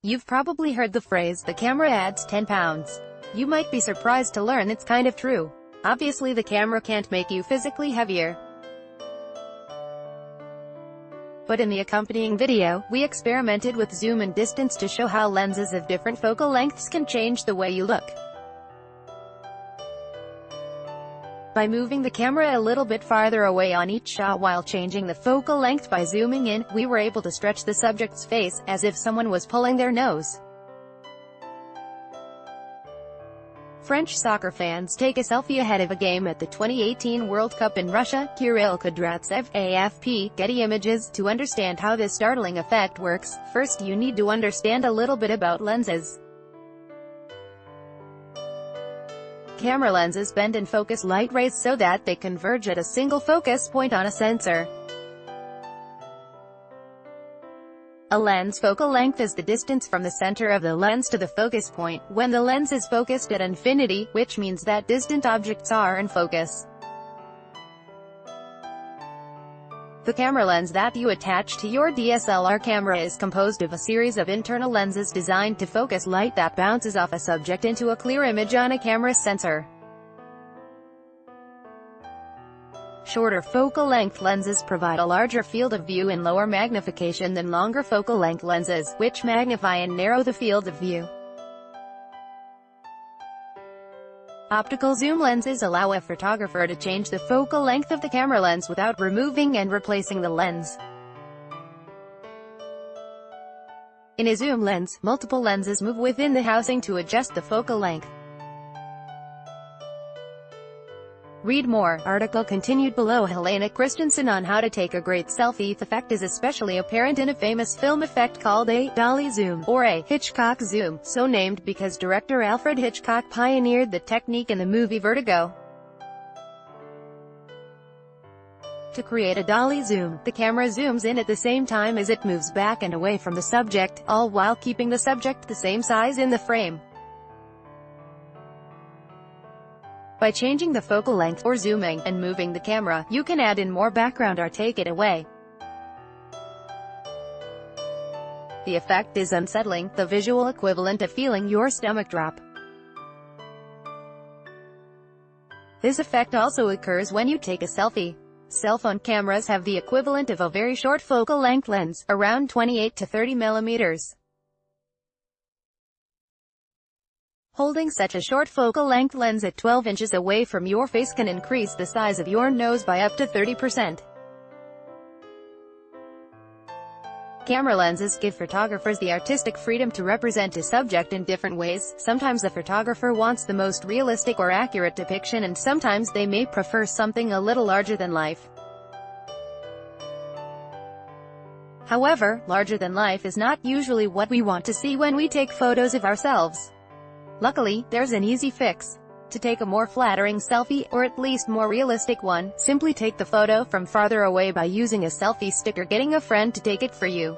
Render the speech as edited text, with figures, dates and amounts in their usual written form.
You've probably heard the phrase, "the camera adds 10 pounds." You might be surprised to learn it's kind of true. Obviously the camera can't make you physically heavier. But in the accompanying video, we experimented with zoom and distance to show how lenses of different focal lengths can change the way you look. By moving the camera a little bit farther away on each shot while changing the focal length by zooming in, we were able to stretch the subject's face, as if someone was pulling their nose. French soccer fans take a selfie ahead of a game at the 2018 World Cup in Russia. Kirill Kudratsev, AFP, Getty Images. To understand how this startling effect works, first you need to understand a little bit about lenses. Camera lenses bend and focus light rays so that they converge at a single focus point on a sensor. A lens focal length is the distance from the center of the lens to the focus point, when the lens is focused at infinity, which means that distant objects are in focus. The camera lens that you attach to your DSLR camera is composed of a series of internal lenses designed to focus light that bounces off a subject into a clear image on a camera sensor. Shorter focal length lenses provide a larger field of view and lower magnification than longer focal length lenses, which magnify and narrow the field of view. Optical zoom lenses allow a photographer to change the focal length of the camera lens without removing and replacing the lens. In a zoom lens, multiple lenses move within the housing to adjust the focal length. Read more. Article continued below. Helena Christensen on how to take a great selfie. The effect is especially apparent in a famous film effect called a dolly zoom, or a Hitchcock zoom, so named because director Alfred Hitchcock pioneered the technique in the movie Vertigo. To create a dolly zoom, the camera zooms in at the same time as it moves back and away from the subject, all while keeping the subject the same size in the frame. By changing the focal length, or zooming, and moving the camera, you can add in more background or take it away. The effect is unsettling, the visual equivalent of feeling your stomach drop. This effect also occurs when you take a selfie. Cell phone cameras have the equivalent of a very short focal length lens, around 28 to 30 millimeters. Holding such a short focal length lens at 12 inches away from your face can increase the size of your nose by up to 30%. Camera lenses give photographers the artistic freedom to represent a subject in different ways. Sometimes the photographer wants the most realistic or accurate depiction, and sometimes they may prefer something a little larger than life. However, larger than life is not usually what we want to see when we take photos of ourselves. Luckily, there's an easy fix. To take a more flattering selfie, or at least more realistic one, simply take the photo from farther away by using a selfie stick or getting a friend to take it for you.